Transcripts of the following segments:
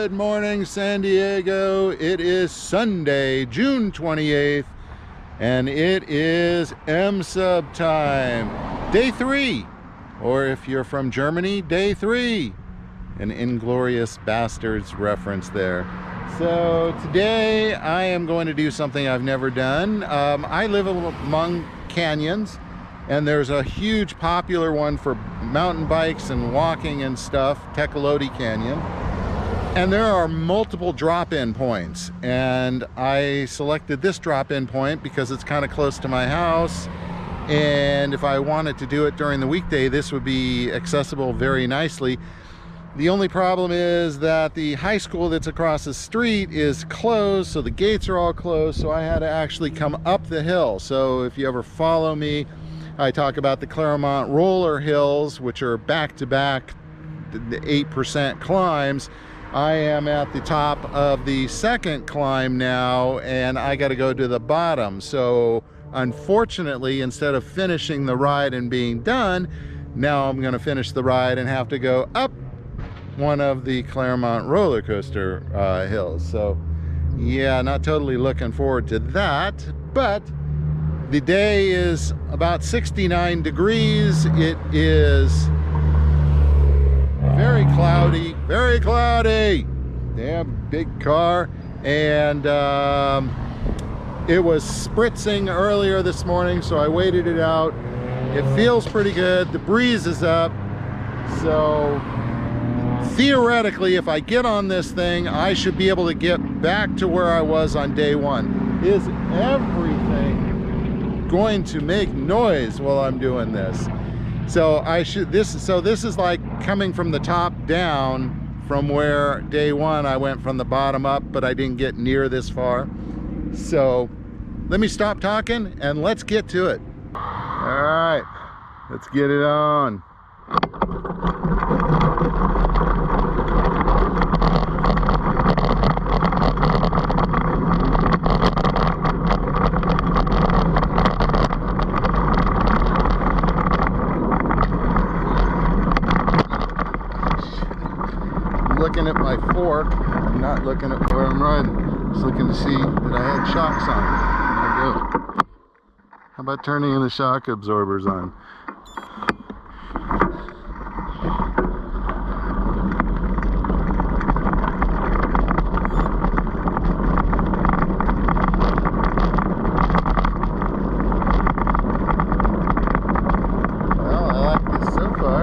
Good morning, San Diego. It is Sunday, June 28th, and it is MSUB time. Day 3, or if you're from Germany, day 3. An Inglorious Bastards reference there. So today I am going to do something I've never done. I live among canyons, and there's a huge popular one for mountain bikes and walking and stuff, Tecolote Canyon. And there are multiple drop-in points, and I selected this drop-in point because it's kind of close to my house, and if I wanted to do it during the weekday, this would be accessible very nicely. The only problem is that the high school that's across the street is closed, so the gates are all closed, so I had to actually come up the hill. So if you ever follow me, I talk about the Claremont roller hills, which are back-to-back the 8% climbs. I am at the top of the second climb now, and I got to go to the bottom. So unfortunately, instead of finishing the ride and being done, now I'm going to finish the ride and have to go up one of the Claremont roller coaster hills. So yeah, not totally looking forward to that, but the day is about 69 degrees. It is very cloudy, very cloudy. Damn big car. And it was spritzing earlier this morning, so I waited it out. It feels pretty good. The breeze is up. So theoretically, if I get on this thing, I should be able to get back to where I was on day 1. Is everything going to make noise while I'm doing this? So this is like coming from the top down from where day 1 I went from the bottom up, but I didn't get near this far. So let me stop talking and let's get to it. All right, let's get it on. Looking at my fork, I'm not looking at where I'm riding. Just looking to see that I had shocks on. There we go. How about turning the shock absorbers on? Well, I like this so far.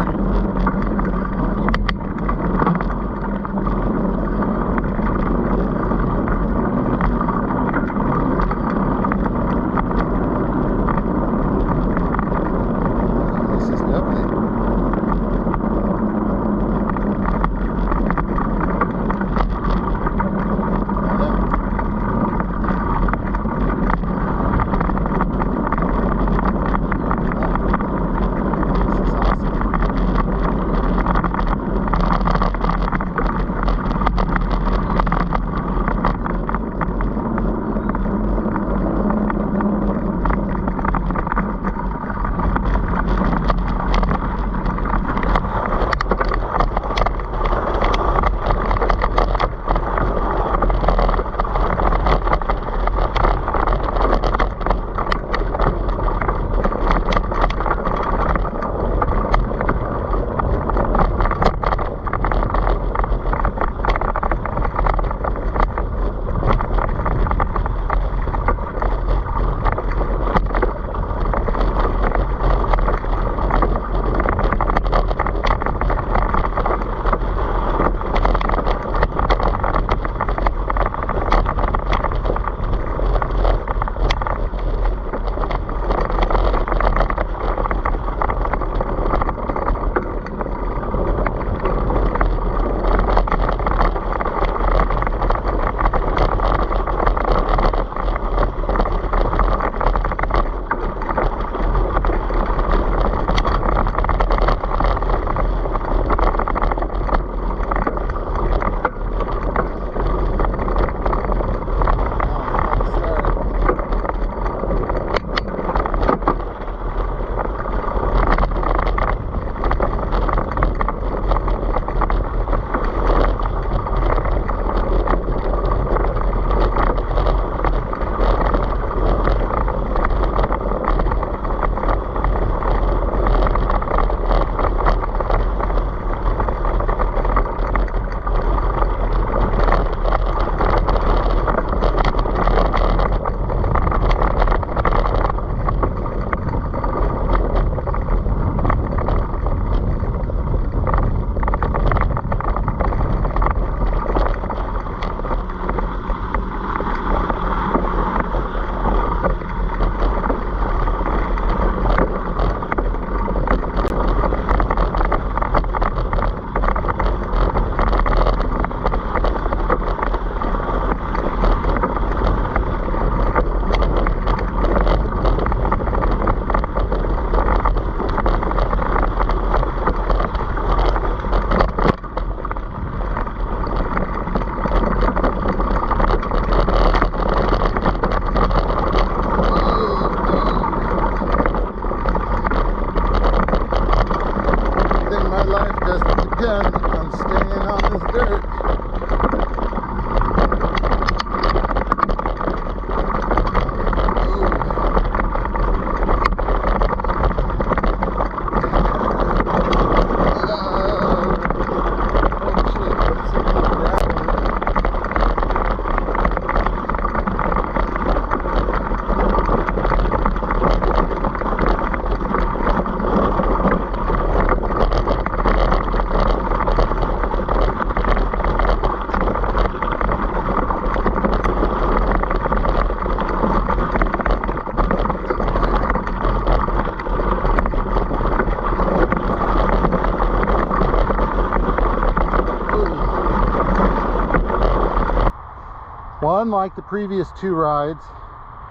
Well, unlike the previous two rides,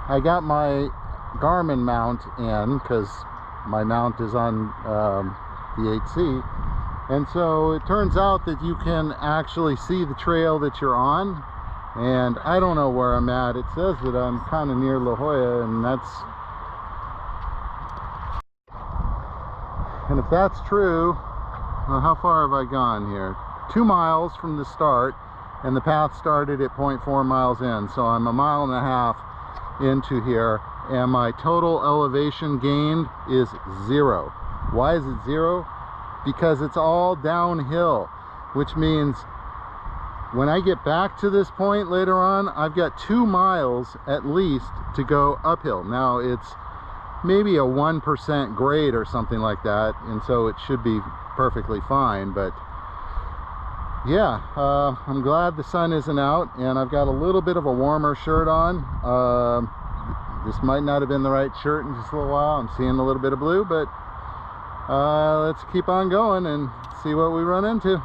I got my Garmin mount in because my mount is on the 8C, and so it turns out that you can actually see the trail that you're on, and I don't know where I'm at. It says that I'm kind of near La Jolla, and if that's true, well, how far have I gone here? 2 miles from the start, and the path started at 0.4 miles in, so I'm 1.5 miles into here, and my total elevation gained is 0. Why is it 0? Because it's all downhill, which means when I get back to this point later on, I've got 2 miles at least to go uphill. Now it's maybe a 1% grade or something like that, and so it should be perfectly fine. But yeah, I'm glad the sun isn't out, and I've got a little bit of a warmer shirt on. This might not have been the right shirt in just a little while. I'm seeing a little bit of blue, but let's keep on going and see what we run into.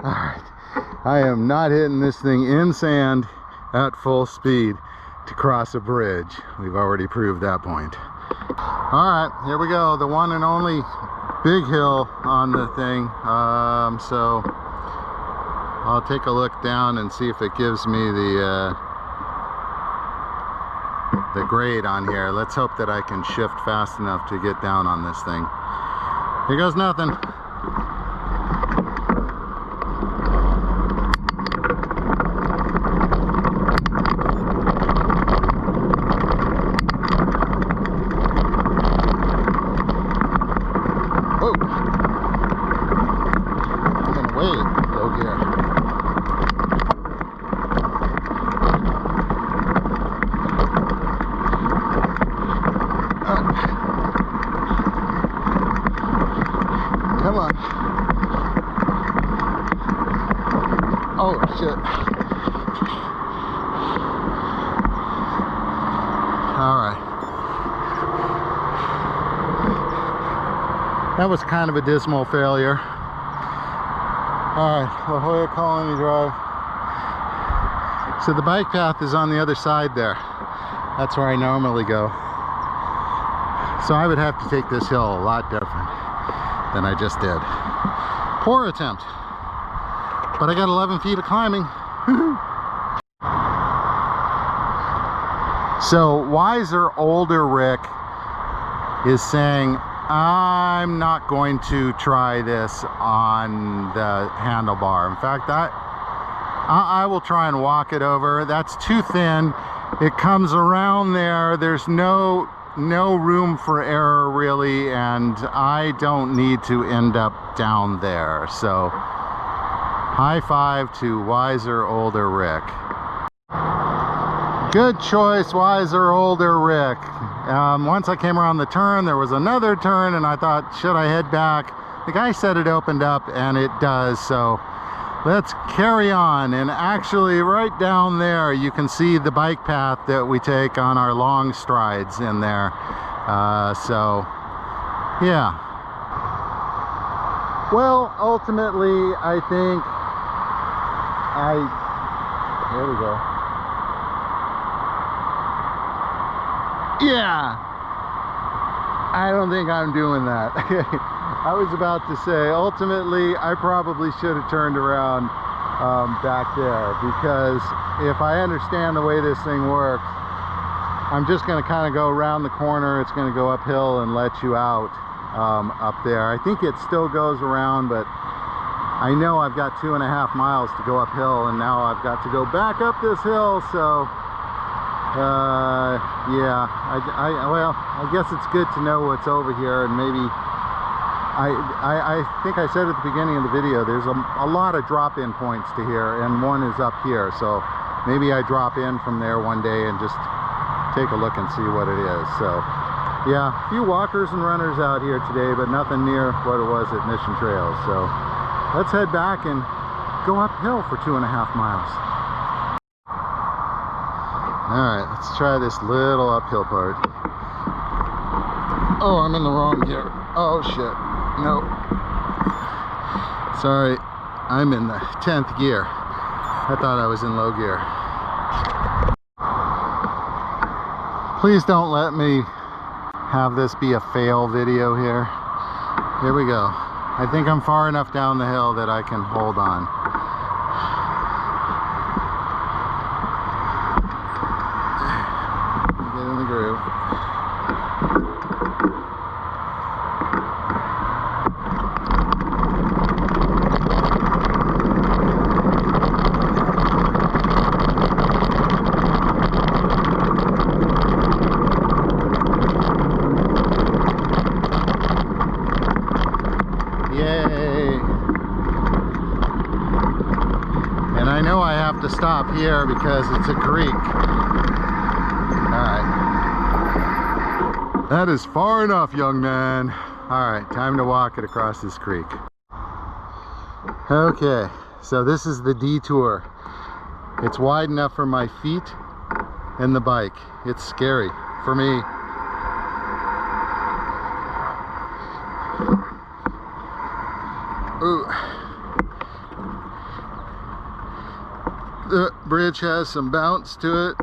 Alright, I am not hitting this thing in sand at full speed to cross a bridge. We've already proved that point. Alright, here we go, the one and only big hill on the thing. So I'll take a look down and see if it gives me the grade on here. Let's hope that I can shift fast enough to get down on this thing. Here goes nothing. Whoa. I'm in way low gear. Come on. Oh, shit. All right. That was kind of a dismal failure. All right, La Jolla Colony Drive. So the bike path is on the other side there. That's where I normally go. So I would have to take this hill a lot different than I just did. Poor attempt. But I got 11 feet of climbing. So wiser, older Rick is saying, I'm not going to try this on the handlebar. In fact, I will try and walk it over. That's too thin. It comes around there. There's no room for error really, and I don't need to end up down there. So high five to wiser, older Rick. Good choice, wiser, older Rick. Once I came around the turn, there was another turn, and I thought, should I head back? The guy said it opened up, and it does, so let's carry on. And actually, right down there, you can see the bike path that we take on our long strides in there. So, yeah. Well, ultimately, I think there we go. Yeah, I don't think I'm doing that. I was about to say, ultimately, I probably should have turned around back there, because if I understand the way this thing works, I'm just going to kind of go around the corner. It's going to go uphill and let you out up there. I think it still goes around, but I know I've got 2.5 miles to go uphill, and now I've got to go back up this hill, so yeah, well, I guess it's good to know what's over here. And maybe I think I said at the beginning of the video, there's a lot of drop-in points to here, and one is up here, so maybe I drop in from there one day and just take a look and see what it is. So yeah, a few walkers and runners out here today, but nothing near what it was at Mission Trails. So let's head back and go uphill for 2.5 miles. Alright, let's try this little uphill part. Oh, I'm in the wrong gear. Oh shit. No. Sorry, I'm in the 10th gear. I thought I was in low gear. Please don't let me have this be a fail video here. Here we go. I think I'm far enough down the hill that I can hold on. To stop here because it's a creek. Alright, that is far enough, young man. Alright, time to walk it across this creek. Okay, so this is the detour. It's wide enough for my feet and the bike. It's scary for me. Ooh. The bridge has some bounce to it,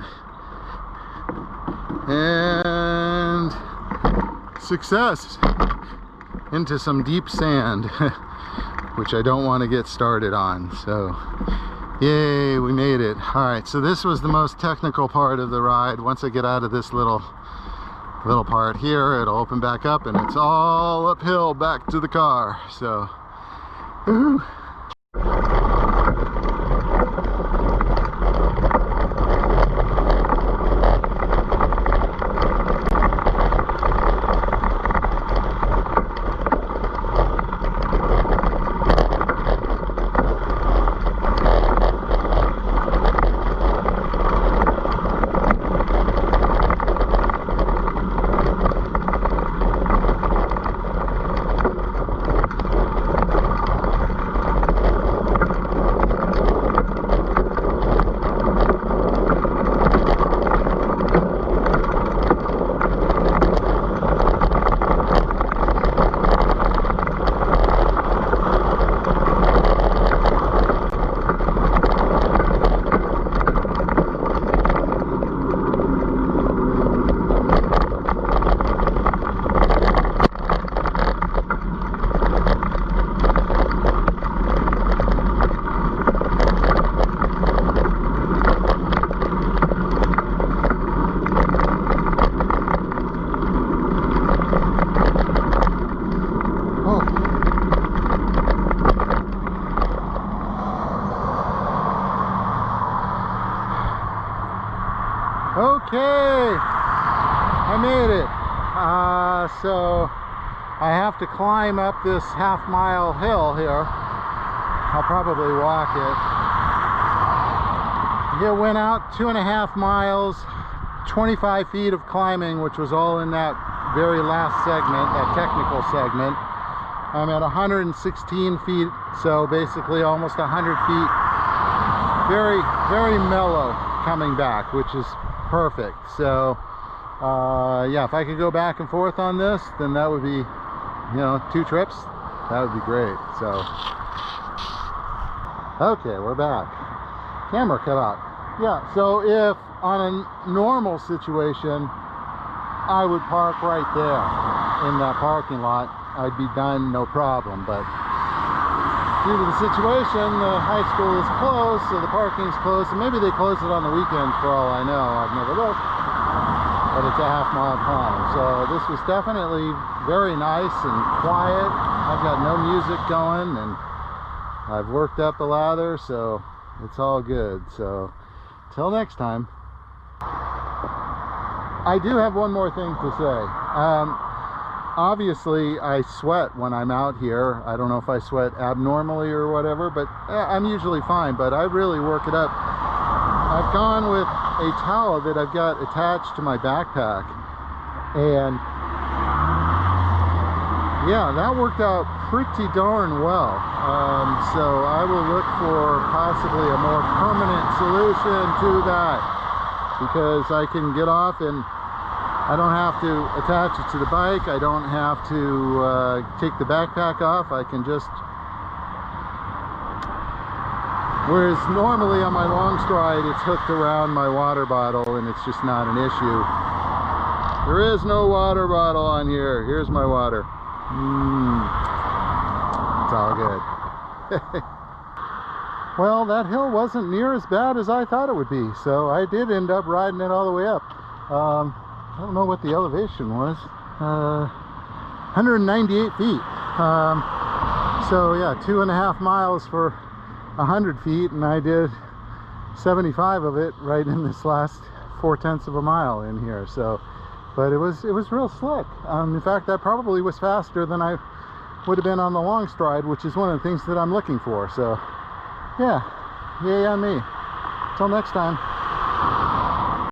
and success into some deep sand, which I don't want to get started on. So yay, we made it. All right, so this was the most technical part of the ride. Once I get out of this little part here, it'll open back up and it's all uphill back to the car. So woohoo. Okay, I made it. So I have to climb up this half-mile hill here. I'll probably walk it. it went out 2.5 miles, 25 feet of climbing, which was all in that very last segment, that technical segment. I'm at 116 feet, so basically almost 100 feet. Very, very mellow coming back, which is perfect. So yeah, if I could go back and forth on this, then that would be, you know, 2 trips. That would be great. So okay, we're back. Camera cut out. Yeah, so if on a normal situation, I would park right there in that parking lot, I'd be done, no problem. But due to the situation, the high school is closed, so the parking's closed, and maybe they close it on the weekend for all I know. I've never looked, but it's a half-mile climb. So this was definitely very nice and quiet. I've got no music going, and I've worked up the lather, so it's all good. So till next time. I do have one more thing to say. Obviously I sweat when I'm out here. I don't know if I sweat abnormally or whatever, but I'm usually fine, but I really work it up. I've gone with a towel that I've got attached to my backpack, and yeah, that worked out pretty darn well. So I will look for possibly a more permanent solution to that, because I can get off and I don't have to attach it to the bike. I don't have to take the backpack off. I can just, whereas normally on my long stride it's hooked around my water bottle and it's just not an issue. There is no water bottle on here. Here's my water. It's all good. Well, that hill wasn't near as bad as I thought it would be, so I did end up riding it all the way up. I don't know what the elevation was. 198 feet. So yeah, 2.5 miles for 100 feet, and I did 75 of it right in this last 0.4 of a mile in here. So, but it was real slick. In fact, that probably was faster than I would have been on the long stride, which is one of the things that I'm looking for. So yeah, yay on me. Till next time.